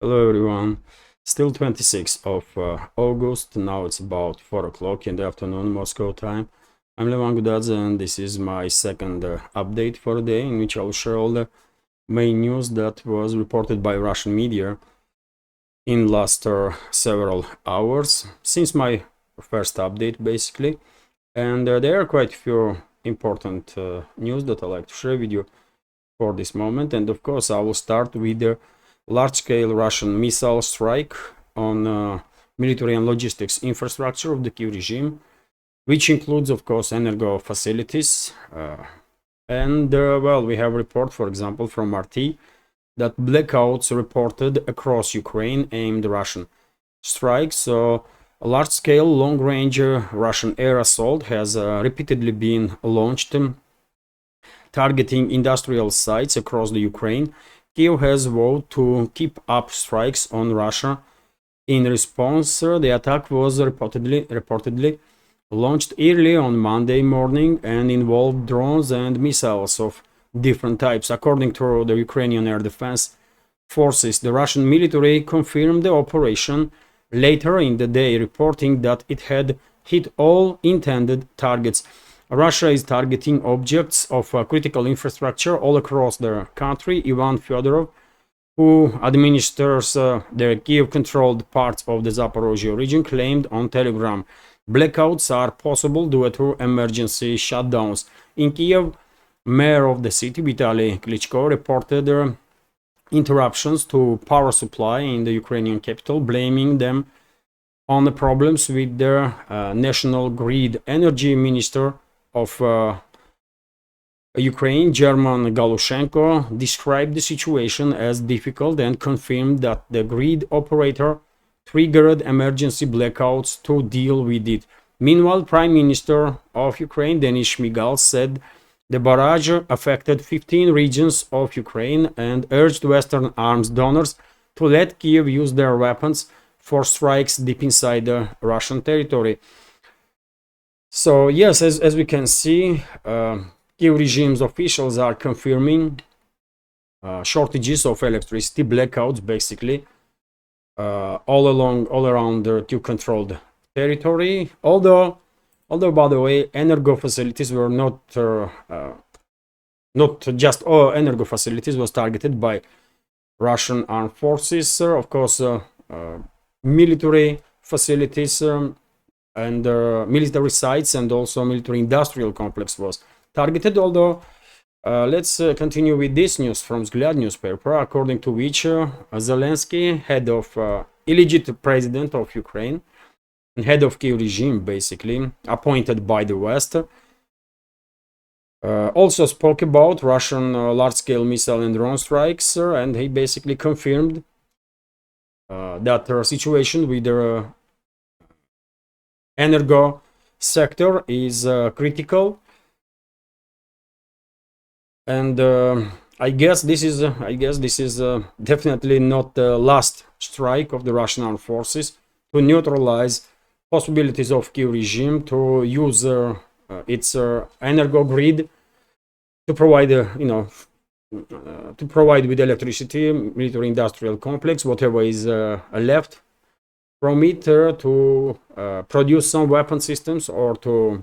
Hello everyone. Still 26th of August. Now it's about 4 o'clock in the afternoon Moscow time. I'm Levan Gudadze and this is my second update for the day, in which I'll share all the main news that was reported by Russian media in last several hours since my first update basically. And there are quite a few important news that I'd like to share with you for this moment. And of course I will start with the large-scale Russian missile strike on military and logistics infrastructure of the Kiev regime, which includes, of course, energo facilities. Well, we have a report, for example, from RT that blackouts reported across Ukraine aimed Russian strikes. So a large-scale, long-range Russian air assault has repeatedly been launched, targeting industrial sites across the Ukraine. Kiev has vowed to keep up strikes on Russia. In response, the attack was reportedly launched early on Monday morning and involved drones and missiles of different types. According to the Ukrainian Air Defense Forces, the Russian military confirmed the operation later in the day, reporting that it had hit all intended targets. Russia is targeting objects of critical infrastructure all across the country. Ivan Fedorov, who administers the Kiev-controlled parts of the Zaporozhye region, claimed on Telegram, blackouts are possible due to emergency shutdowns. In Kiev, mayor of the city, Vitaly Klitschko, reported interruptions to power supply in the Ukrainian capital, blaming them on the problems with their national grid. Energy minister of Ukraine, German Galushenko, described the situation as difficult and confirmed that the grid operator triggered emergency blackouts to deal with it. Meanwhile, Prime Minister of Ukraine, Denis Shmyhal, said the barrage affected 15 regions of Ukraine and urged Western arms donors to let Kiev use their weapons for strikes deep inside the Russian territory. So yes, as we can see, Kiev regime's officials are confirming shortages of electricity, blackouts basically, all around the Kiev-controlled territory. Although by the way, energo facilities were not just all energo facilities was targeted by Russian armed forces. Of course, military facilities. And military sites and also military industrial complex was targeted. Although let's continue with this news from Vzгляд newspaper, according to which Zelensky, head of illegitimate president of Ukraine and head of Kiev regime, basically appointed by the West, also spoke about Russian large-scale missile and drone strikes, and he basically confirmed that the situation with the energo sector is critical, and I guess this is definitely not the last strike of the Russian armed forces to neutralize possibilities of Kiev regime to use its energo grid to provide to provide with electricity, military industrial complex, whatever is left from it, to produce some weapon systems or to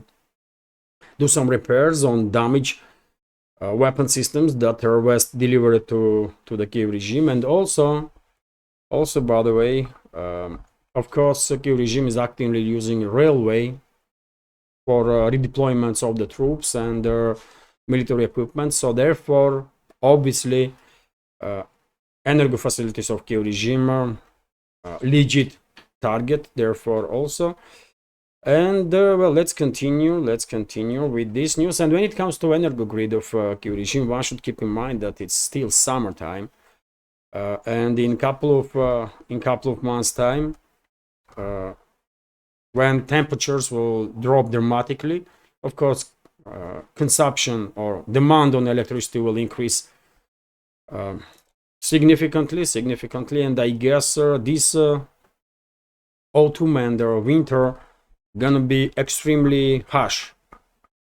do some repairs on damaged weapon systems that are West delivered to the Kiev regime. And also by the way, of course, the Kiev regime is actively using railway for redeployments of the troops and their military equipment. So therefore, obviously, energo facilities of Kiev regime are legit target, therefore also. And well, let's continue with this news. And when it comes to energo grid of Kiev regime, one should keep in mind that it's still summertime, and in couple of months time, when temperatures will drop dramatically, of course, consumption or demand on electricity will increase significantly, and I guess this autumn and winter gonna be extremely harsh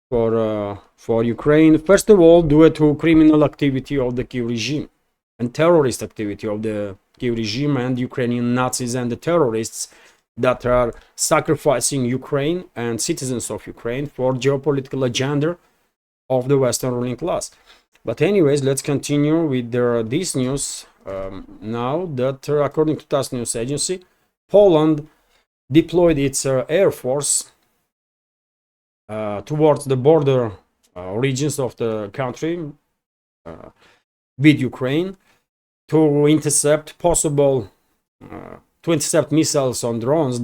for Ukraine. First of all, due to criminal activity of the Kiev regime and terrorist activity of the Kiev regime and Ukrainian Nazis and the terrorists that are sacrificing Ukraine and citizens of Ukraine for geopolitical agenda of the Western ruling class. But anyways, let's continue with this news now that according to TASS news agency, Poland deployed its air force towards the border regions of the country with Ukraine to intercept missiles on drones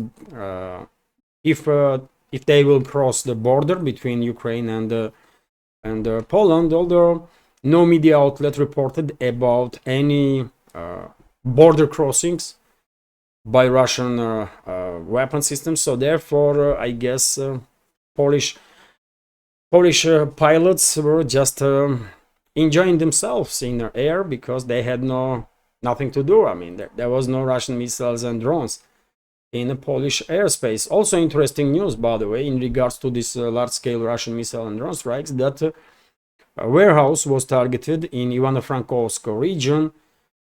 if they will cross the border between Ukraine and Poland, although no media outlet reported about any border crossings by Russian weapon systems. So therefore, I guess Polish pilots were just enjoying themselves in the air because they had nothing to do. I mean, there was no Russian missiles and drones in the Polish airspace. Also interesting news, by the way, in regards to this large-scale Russian missile and drone strikes, that a warehouse was targeted in Ivano-Frankivsk region,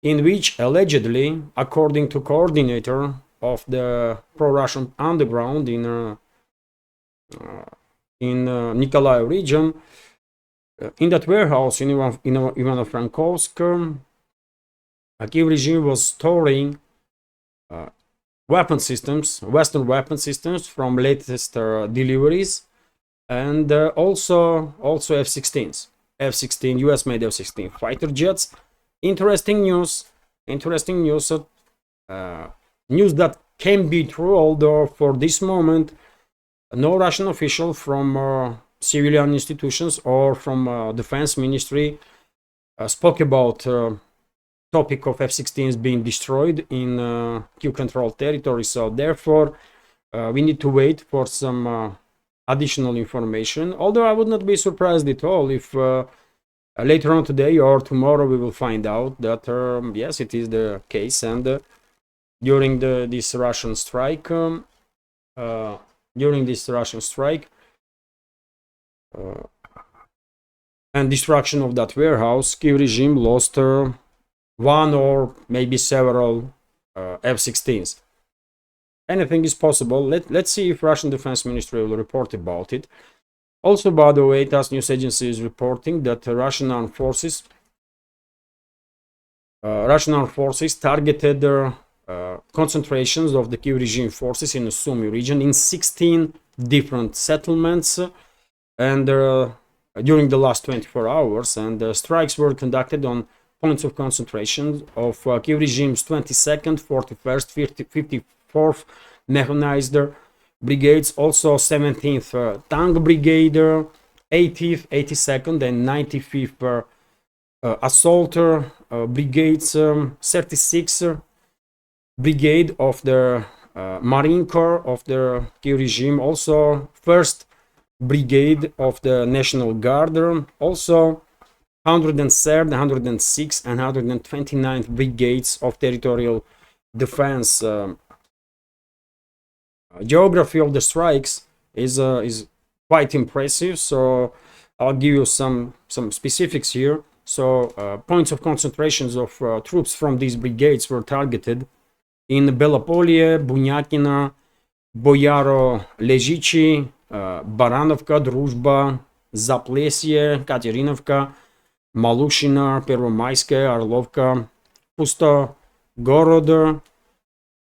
in which allegedly, according to coordinator of the pro-Russian underground in Nikolaev region, in that warehouse in Ivano-Frankivsk, Kiev regime was storing weapon systems, Western weapon systems from latest deliveries, and also F-16s, US-made F-16 fighter jets. Interesting news that can be true, although for this moment no Russian official from civilian institutions or from defense ministry spoke about topic of F-16s being destroyed in Kiev-controlled territory. So therefore, we need to wait for some additional information. Although I would not be surprised at all if later on today or tomorrow we will find out that yes, it is the case, and during this Russian strike, and destruction of that warehouse, Kiev regime lost one or maybe several F-16s. Anything is possible. Let's see if Russian Defense Ministry will report about it. Also, by the way, TASS news agency is reporting that Russian armed forces targeted concentrations of the Kiev regime forces in the Sumy region in 16 different settlements, and during the last 24 hours, and strikes were conducted on points of concentration of Kiev regime's 22nd, 41st, 54th mechanized brigades, also 17th tank brigade, 80th, 82nd and 95th assault brigades, 36th brigade of the Marine Corps of the Kiev regime, also 1st brigade of the National Guard, also 103rd, 106th and 129th brigades of territorial defense. Geography of the strikes is quite impressive, so I'll give you some specifics here. So points of concentrations of troops from these brigades were targeted in Belopolye, Bunyakina, Boyaro Ležiči, Baranovka, Druzhba, Zaplesye, Katerinovka, Malushina, Pervomayskaya, Orlovka, Pustogorod,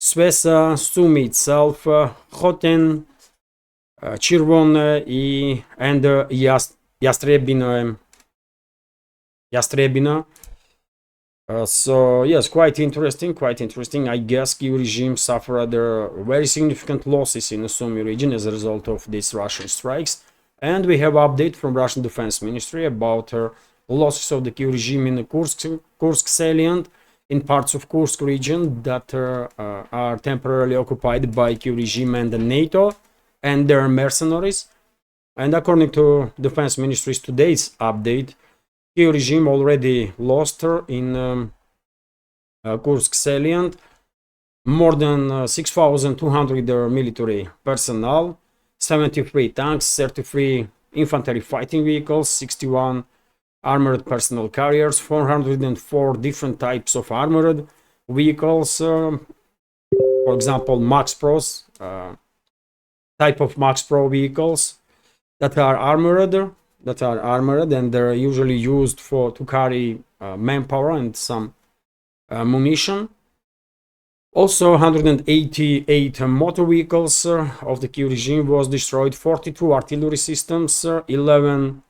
Svesa, Sumy itself, Khoten, Chirvon and Yastrebina. So yes, quite interesting. I guess Kiev regime suffered very significant losses in the Sumy region as a result of these Russian strikes, and we have update from Russian Defense Ministry about losses of the Kiev regime in the Kursk salient, in parts of Kursk region that are temporarily occupied by Kiev regime and the NATO and their mercenaries. And according to Defense Ministry's today's update, Kiev regime already lost in Kursk salient more than 6,200 military personnel, 73 tanks, 33 infantry fighting vehicles, 61 armored personnel carriers, 404 different types of armored vehicles, for example, Max Pros, type of Max Pro vehicles that are armored, and they're usually used to carry manpower and some munition. Also, 188 motor vehicles of the Kiev regime was destroyed, 42 artillery systems, 11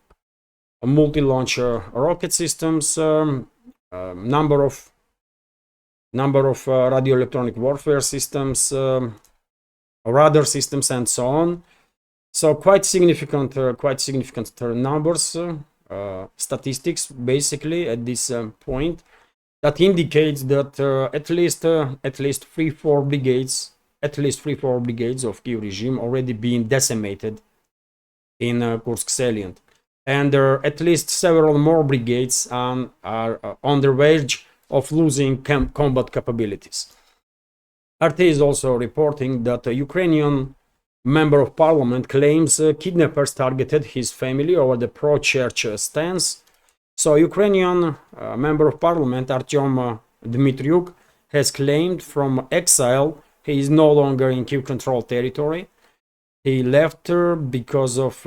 multi-launch rocket systems, number of radio electronic warfare systems, radar systems, and so on. So quite significant numbers, statistics basically at this point, that indicates that at least 3-4 brigades of Kiev regime already being decimated in Kursk salient, and at least several more brigades are on the verge of losing combat capabilities. RT is also reporting that a Ukrainian member of parliament claims kidnappers targeted his family over the pro-church stance. So Ukrainian member of parliament Artyom Dmitriuk has claimed from exile he is no longer in Kiev controlled territory. He left because of,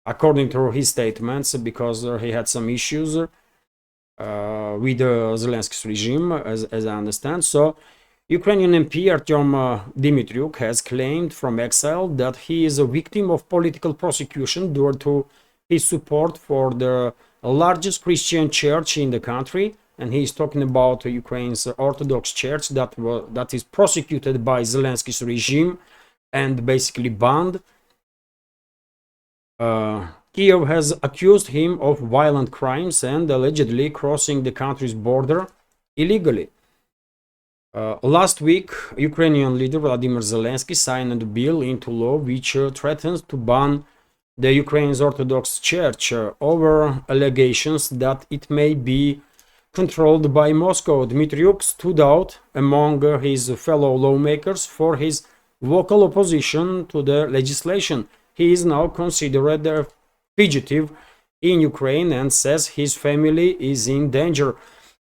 according to his statements, because he had some issues with Zelensky's regime, as I understand. So Ukrainian MP Artyom Dmitriuk has claimed from exile that he is a victim of political prosecution due to his support for the largest Christian church in the country, and he is talking about Ukraine's Orthodox Church that is prosecuted by Zelensky's regime and basically banned. Kiev has accused him of violent crimes and allegedly crossing the country's border illegally. Last week, Ukrainian leader Vladimir Zelensky signed a bill into law which threatens to ban the Ukraine's Orthodox Church over allegations that it may be controlled by Moscow. Dmitriuk stood out among his fellow lawmakers for his vocal opposition to the legislation. He is now considered a fugitive in Ukraine and says his family is in danger.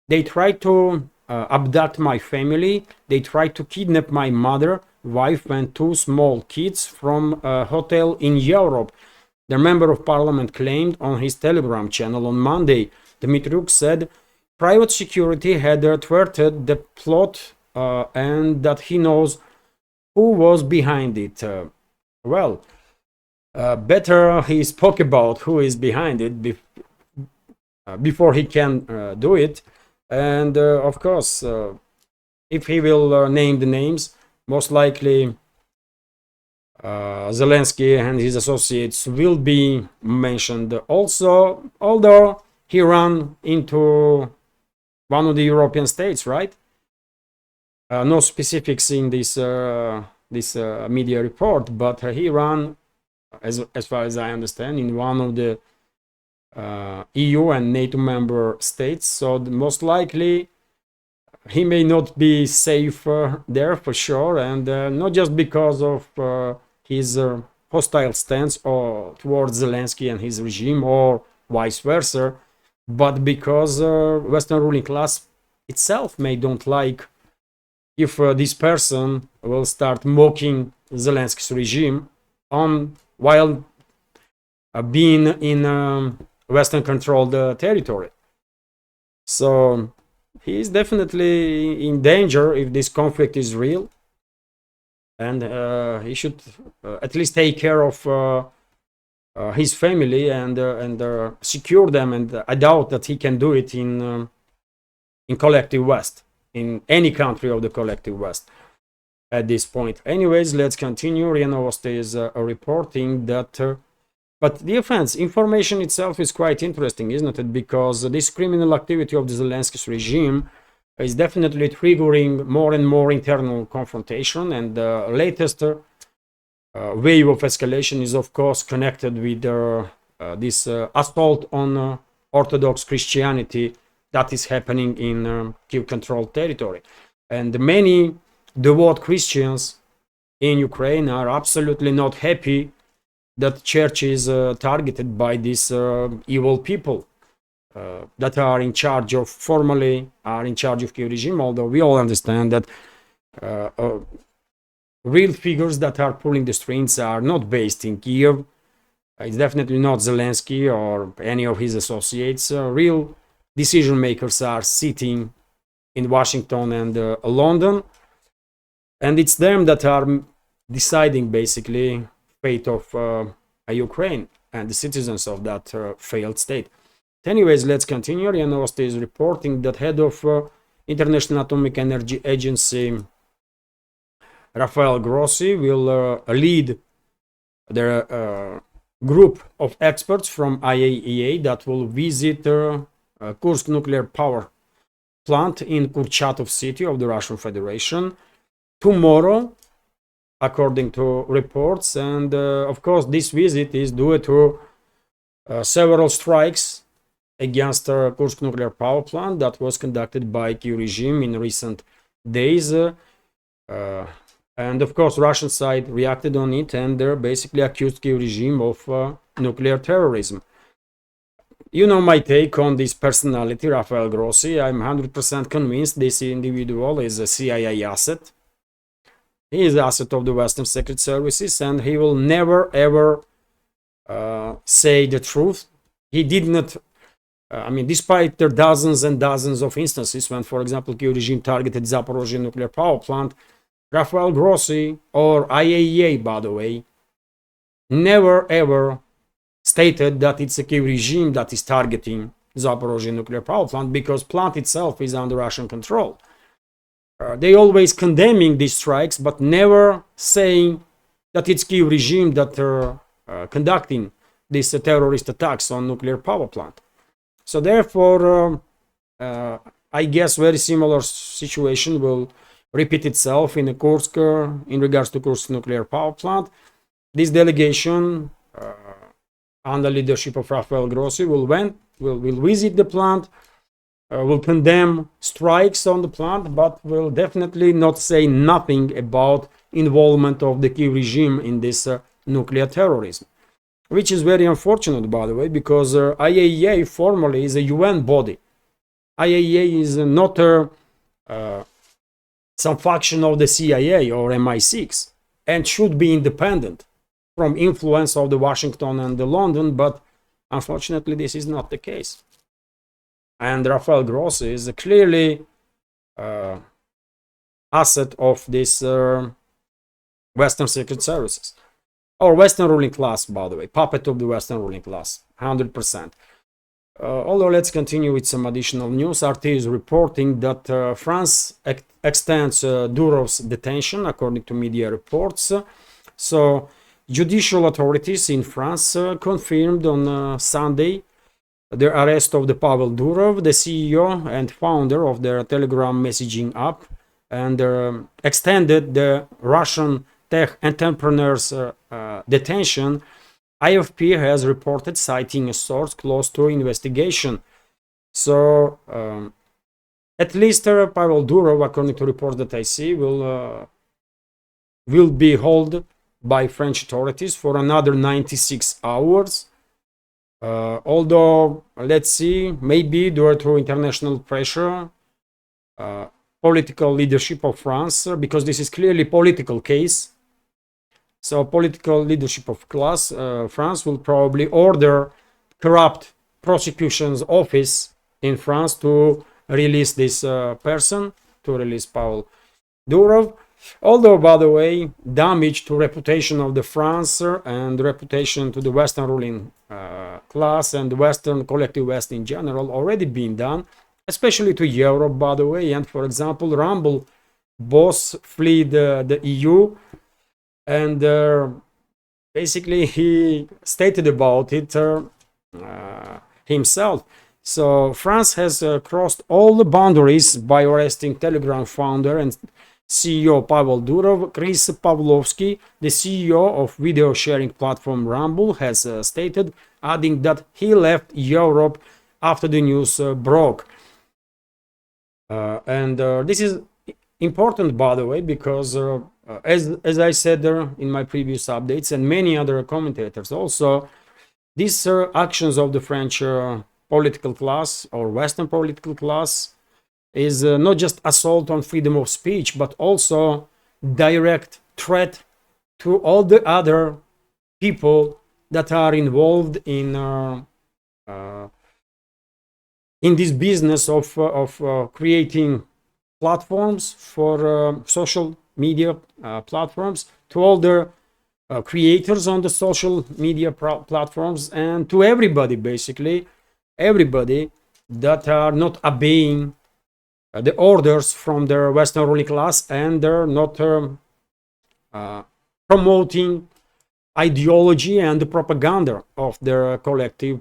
They tried to abduct my family. They tried to kidnap my mother, wife, and 2 small kids from a hotel in Europe. The member of parliament claimed on his Telegram channel on Monday. Dmitriuk said private security had thwarted the plot and that he knows who was behind it. Better he spoke about who is behind it before he can do it. And of course, if he will name the names, most likely Zelensky and his associates will be mentioned also, although he ran into one of the European states, right? No specifics in this media report, but he ran, as far as I understand, in one of the EU and NATO member states. So most likely he may not be safe there for sure, and not just because of his hostile stance towards Zelensky and his regime, or vice versa, but because Western ruling class itself may don't like if this person will start mocking Zelensky's regime while being in Western controlled territory. So he is definitely in danger if this conflict is real, and he should at least take care of his family and secure them. And I doubt that he can do it in collective West, in any country of the collective West at this point. Anyways, let's continue. RIA Novosti is reporting that but the offense information itself is quite interesting, isn't it? Because this criminal activity of the Zelensky's regime is definitely triggering more and more internal confrontation, and the latest wave of escalation is of course connected with this assault on Orthodox Christianity that is happening in Kiev controlled territory. And many devout Christians in Ukraine are absolutely not happy that church is targeted by these evil people. that are in charge of, formally are in charge of Kiev regime, although we all understand that real figures that are pulling the strings are not based in Kiev. It's definitely not Zelensky or any of his associates. Real decision makers are sitting in Washington and London, and it's them that are deciding basically fate of Ukraine and the citizens of that failed state. Anyways, let's continue. RIA Novosti is reporting that head of International Atomic Energy Agency Rafael Grossi will lead their group of experts from IAEA that will visit Kursk nuclear power plant in Kurchatov city of the Russian Federation tomorrow, according to reports. And of course, this visit is due to several strikes against Kursk nuclear power plant that was conducted by Kyiv regime in recent days. And of course, Russian side reacted on it and basically accused Kyiv regime of nuclear terrorism. You know my take on this personality, Rafael Grossi. I'm 100% convinced this individual is a CIA asset. He is the asset of the Western Secret Services, and he will never ever say the truth. He did not, I mean, despite there dozens and dozens of instances when, for example, Kyiv regime targeted Zaporozhye nuclear power plant, Rafael Grossi, or IAEA, by the way, never ever stated that it's a Kyiv regime that is targeting Zaporozhye nuclear power plant, because plant itself is under Russian control. They always condemning these strikes, but never saying that it's Kyiv regime that are conducting these terrorist attacks on nuclear power plant. So therefore, I guess very similar situation will repeat itself in Kursk in regards to Kursk nuclear power plant. This delegation, under leadership of Rafael Grossi, will visit the plant, will condemn strikes on the plant, but will definitely not say nothing about involvement of the Kyiv regime in this nuclear terrorism, which is very unfortunate, by the way, because IAEA formally is a UN body. IAEA is not some faction of the CIA or MI6 and should be independent from influence of the Washington and the London, but unfortunately this is not the case. And Rafael Grossi is clearly asset of this Western Secret Services, or Western ruling class, by the way, puppet of the Western ruling class, 100%. Although let's continue with some additional news. RT is reporting that France extends Durov's detention, according to media reports. So judicial authorities in France confirmed on Sunday the arrest of the Pavel Durov, the CEO and founder of their Telegram messaging app, and extended the Russian tech entrepreneur's detention. IFP has reported, citing a source close to investigation. So at least Pavel Durov, according to reports that I see, will be held by French authorities for another 96 hours. Although, let's see, maybe due to international pressure, political leadership of France, because this is clearly a political case. So political leadership of France will probably order corrupt prosecution's office in France to release this person, to release Pavel Durov. Although, by the way, damage to reputation of the France and reputation to the Western ruling class and the Western collective West in general already been done, especially to Europe, by the way. And for example, Rumble boss fled the EU, and basically he stated about it himself. So France has crossed all the boundaries by arresting Telegram founder and CEO Pavel Durov. Chris Pavlovsky, the CEO of video sharing platform Rumble, has stated, adding that he left Europe after the news broke. And this is important, by the way, because as I said in my previous updates, and many other commentators also, these actions of the French political class or Western political class is not just assault on freedom of speech, but also direct threat to all the other people that are involved in this business of creating platforms for social media platforms, to all the creators on the social media platforms, and to everybody, basically everybody that are not obeying the orders from the Western ruling class, and they're not promoting ideology and the propaganda of their collective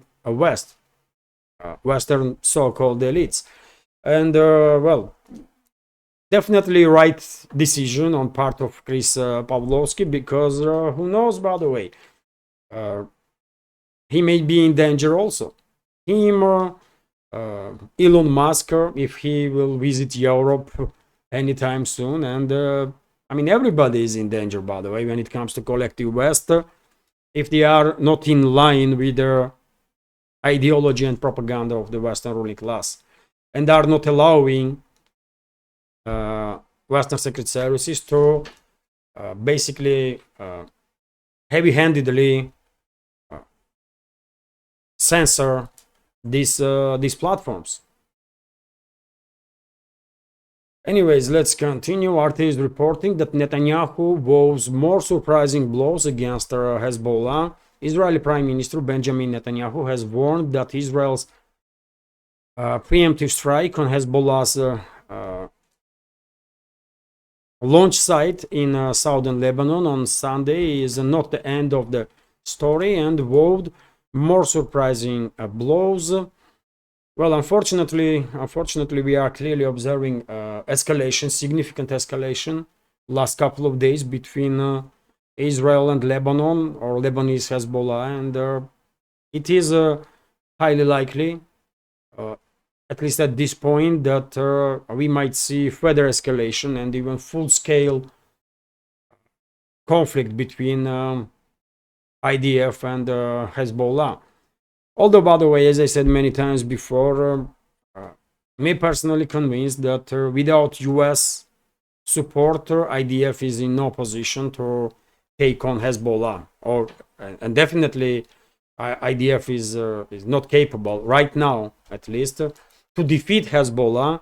Western so-called elites. And well, definitely right decision on part of Chris Pavlovsky, because who knows, by the way, he may be in danger also. Him or Elon Musk, if he will visit Europe anytime soon. And I mean, everybody is in danger, by the way, when it comes to collective West, if they are not in line with their ideology and propaganda of the Western ruling class, and are not allowing Western secret services to basically heavy-handedly censor these platforms. Anyways, let's continue. RT is reporting that Netanyahu vows more surprising blows against Hezbollah. Israeli Prime Minister Benjamin Netanyahu has warned that Israel's preemptive strike on Hezbollah's launch site in southern Lebanon on Sunday is not the end of the story, and vowed more surprising blows. Well, unfortunately, we are clearly observing escalation, significant escalation, last couple of days between Israel and Lebanon, or Lebanese Hezbollah, and it is highly likely, at least at this point, that we might see further escalation and even full-scale conflict between IDF and Hezbollah. Although, by the way, as I said many times before, me personally convinced that without US support, IDF is in no position to take on Hezbollah, and definitely IDF is not capable right now, at least, to defeat Hezbollah,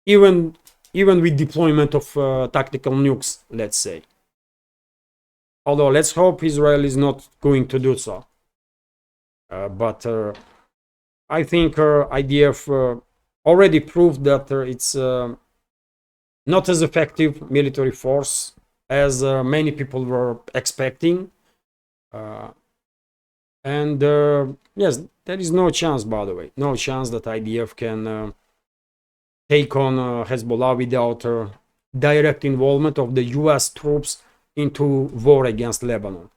even with deployment of tactical nukes, let's say. Although let's hope Israel is not going to do so. But I think IDF already proved that it's not as effective military force as many people were expecting. And yes, there is no chance, by the way, no chance that IDF can take on Hezbollah without direct involvement of the US troops into war against Lebanon.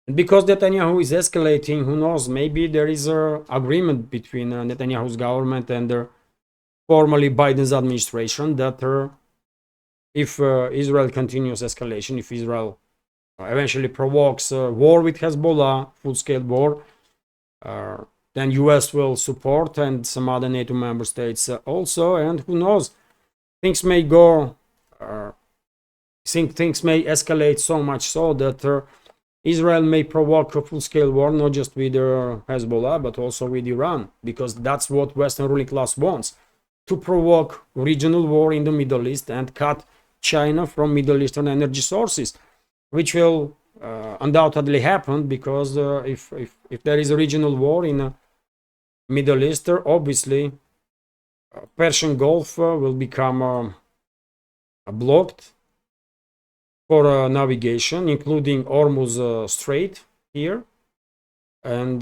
And because Netanyahu is escalating, who knows, maybe there is an agreement between Netanyahu's government and formerly Biden's administration that if Israel continues escalation, if Israel eventually provokes war with Hezbollah, full-scale war, then US will support, and some other NATO member states also, and who knows, things may go, things may escalate so much so that Israel may provoke a full-scale war, not just with Hezbollah, but also with Iran, because that's what Western ruling class wants, to provoke regional war in the Middle East and cut China from Middle Eastern energy sources, which will undoubtedly happen, because if there is a regional war in Middle East, obviously Persian Gulf will become blocked for navigation, including Hormuz Strait here, and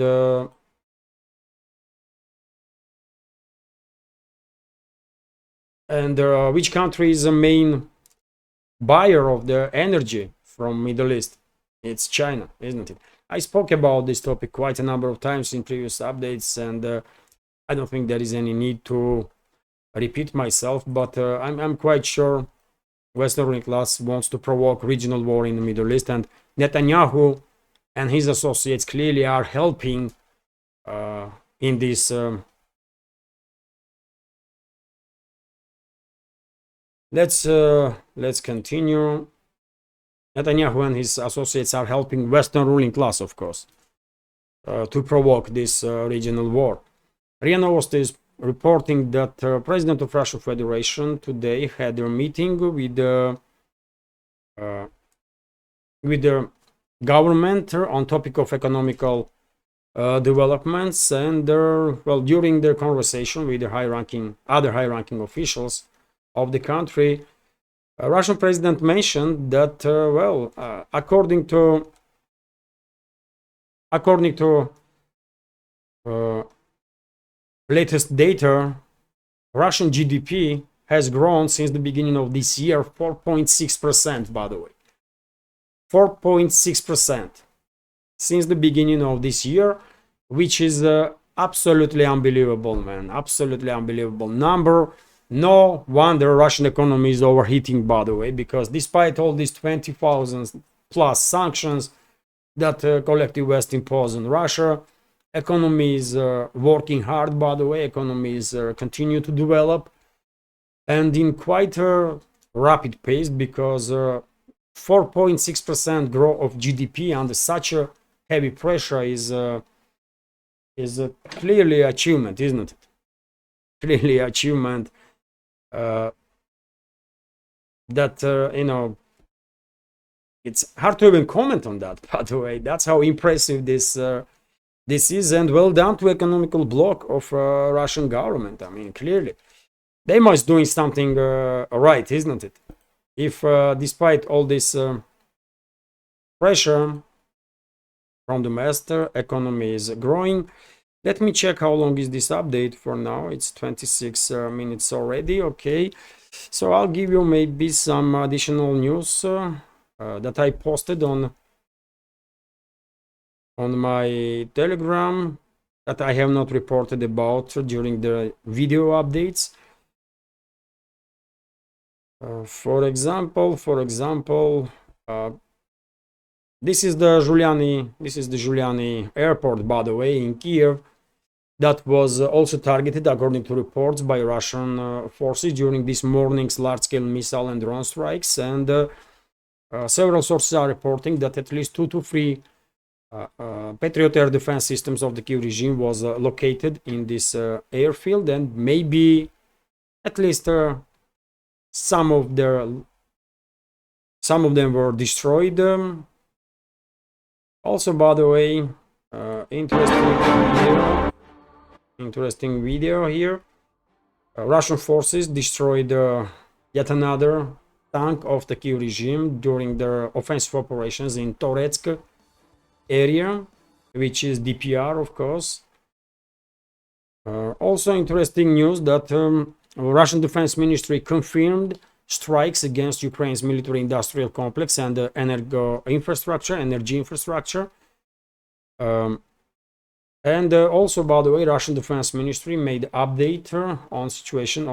which country is the main buyer of the energy from Middle East? It's China, isn't it? I spoke about this topic quite a number of times in previous updates, and I don't think there is any need to repeat myself, but I'm quite sure Western ruling class wants to provoke regional war in the Middle East, and Netanyahu and his associates clearly are helping in this let's continue. Netanyahu and his associates are helping Western ruling class, of course, to provoke this regional war. RIA Novosti is reporting that President of Russian Federation today had a meeting with the government on topic of economical developments, and well, during their conversation with the other high-ranking officials of the country, Russian president mentioned that well, according to latest data, Russian GDP has grown since the beginning of this year 4.6%, by the way. 4.6% since the beginning of this year, which is absolutely unbelievable, man. Absolutely unbelievable number. No wonder Russian economy is overheating, by the way, because despite all these 20,000 plus sanctions that collective West imposed on Russia, economy is working hard, by the way. Economy is continue to develop, and in quite a rapid pace, because 4.6% growth of GDP under such a heavy pressure is clearly achievement, isn't it? Clearly achievement that you know, it's hard to even comment on that, by the way. That's how impressive this is, and well done to economical bloc of Russian government. I mean, clearly they must doing something right, isn't it? If despite all this pressure from the master, economy is growing. Let me check how long is this update. For now it's 26 minutes already. Okay, so I'll give you maybe some additional news that I posted on my Telegram that I have not reported about during the video updates. For example, this is the Giuliani airport, by the way, in Kiev, that was also targeted, according to reports, by Russian forces during this morning's large-scale missile and drone strikes. And several sources are reporting that at least 2 to 3 Patriot air defense systems of the Kiev regime was located in this airfield, and maybe at least some of them were destroyed. Also, by the way, interesting video here. Russian forces destroyed yet another tank of the Kiev regime during their offensive operations in Toretsk area, which is DPR, of course. Also interesting news that Russian Defense Ministry confirmed strikes against Ukraine's military-industrial complex and energy infrastructure. And also, by the way, Russian Defense Ministry made update on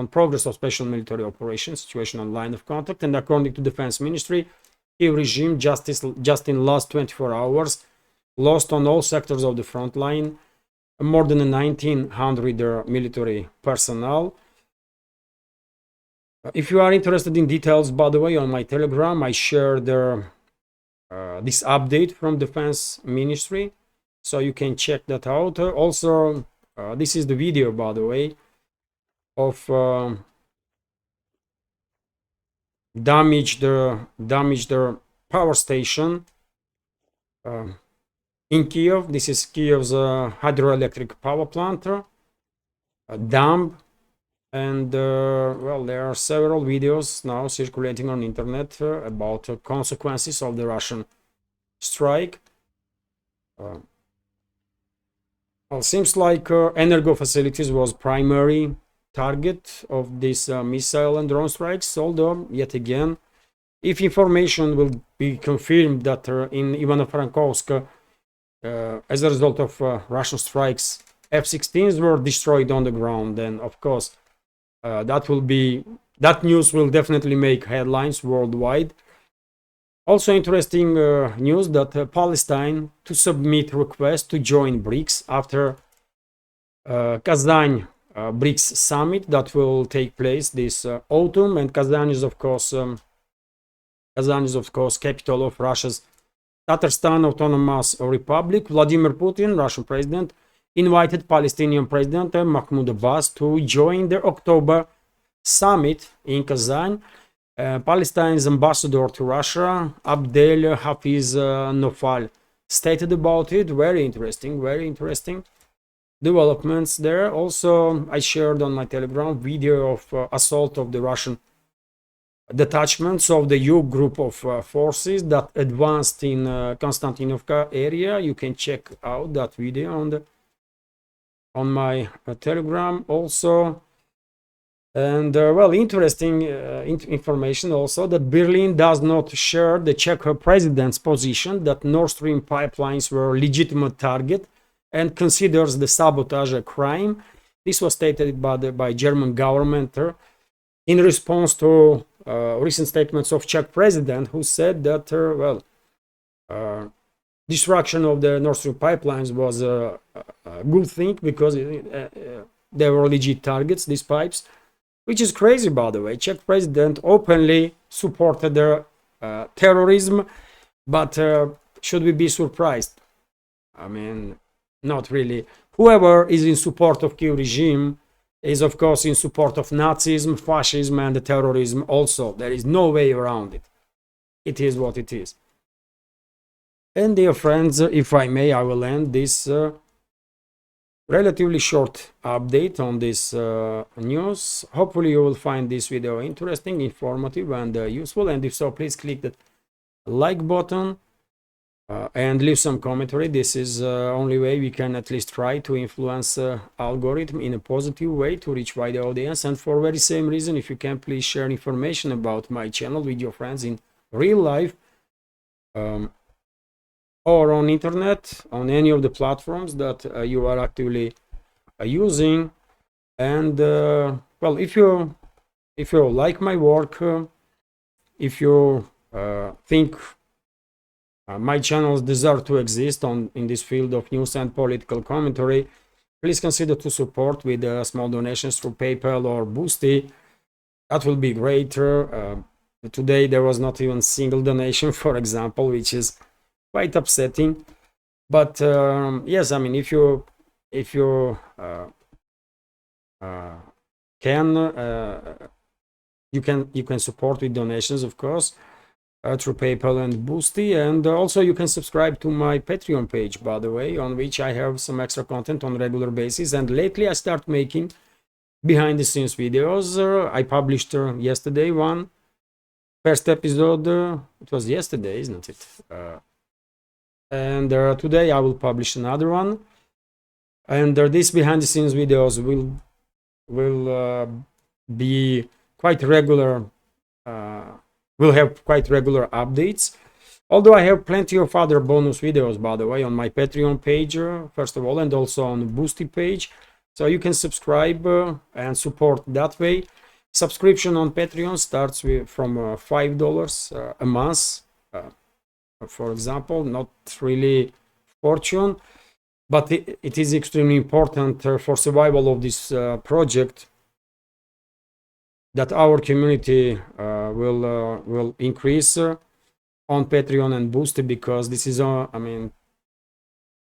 progress of special military operations, situation on line of contact. And according to Defense Ministry, Kiev regime just in last 24 hours lost on all sectors of the front line more than 1,900 military personnel. If you are interested in details, by the way, on my Telegram, I shared this update from Defense Ministry, so you can check that out. Also, this is the video, by the way, of damaged power station in Kiev. This is Kiev's hydroelectric power plant, dam. And well, there are several videos now circulating on internet about consequences of the Russian strike. Well, seems like energo facilities was primary target of this missile and drone strikes, although yet again, if information will be confirmed that in Ivano-Frankivsk, as a result of Russian strikes, F-16s were destroyed on the ground, then of course that news will definitely make headlines worldwide. Also interesting news that Palestine to submit request to join BRICS after Kazan BRICS summit that will take place this autumn, and Kazan is of course capital of Russia's Tatarstan Autonomous Republic. Vladimir Putin, Russian president, invited Palestinian President Mahmoud Abbas to join the October summit in Kazan. Palestine's ambassador to Russia, Abdel Hafiz Nofal, stated about it. Very interesting developments there. Also, I shared on my Telegram video of assault of the Russian detachments of the U group of forces that advanced in Konstantinovka area. You can check out that video on my Telegram also. And well, interesting information also that Berlin does not share the Czech president's position that Nord Stream pipelines were a legitimate target and considers the sabotage a crime. This was stated by German government in response to recent statements of Czech president, who said that destruction of the Nord Stream pipelines was a good thing because they were legit targets, these pipes. Which is crazy, by the way. Czech president openly supported their terrorism, but should we be surprised? I mean, not really. Whoever is in support of Kyiv regime is, of course, in support of Nazism, fascism, and the terrorism also. There is no way around it. It is what it is. And dear friends, if I may, I will end this relatively short update on this news. Hopefully you will find this video interesting, informative, and useful. And if so, please click that like button and leave some commentary. This is the only way we can at least try to influence algorithm in a positive way to reach wider audience. And for very same reason, if you can, please share information about my channel with your friends in real life or on internet, on any of the platforms that you are actively using. And well, if you like my work, if you think my channels deserve to exist in this field of news and political commentary, please consider to support with small donations through PayPal or Boosty. That will be great. Today there was not even a single donation, for example, which is quite upsetting. But yes, I mean, if you you can support with donations, of course, through PayPal and Boosty. And also you can subscribe to my Patreon page, by the way, on which I have some extra content on regular basis. And lately I start making behind the scenes videos. I published yesterday one first episode. It was yesterday, isn't it? And today I will publish another one, and these behind the scenes videos will be quite regular, will have quite regular updates, although I have plenty of other bonus videos, by the way, on my Patreon page first of all, and also on the Boosty page, so you can subscribe and support that way. Subscription on Patreon starts from $5 a month, for example. Not really fortune, but it is extremely important for survival of this project that our community will increase on Patreon and Boosty, because this is I mean,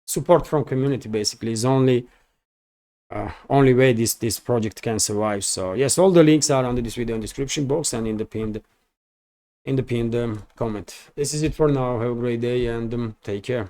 support from community basically is only way this project can survive. So yes, all the links are under this video in the description box and in the pinned comment. This is it for now. Have a great day and take care.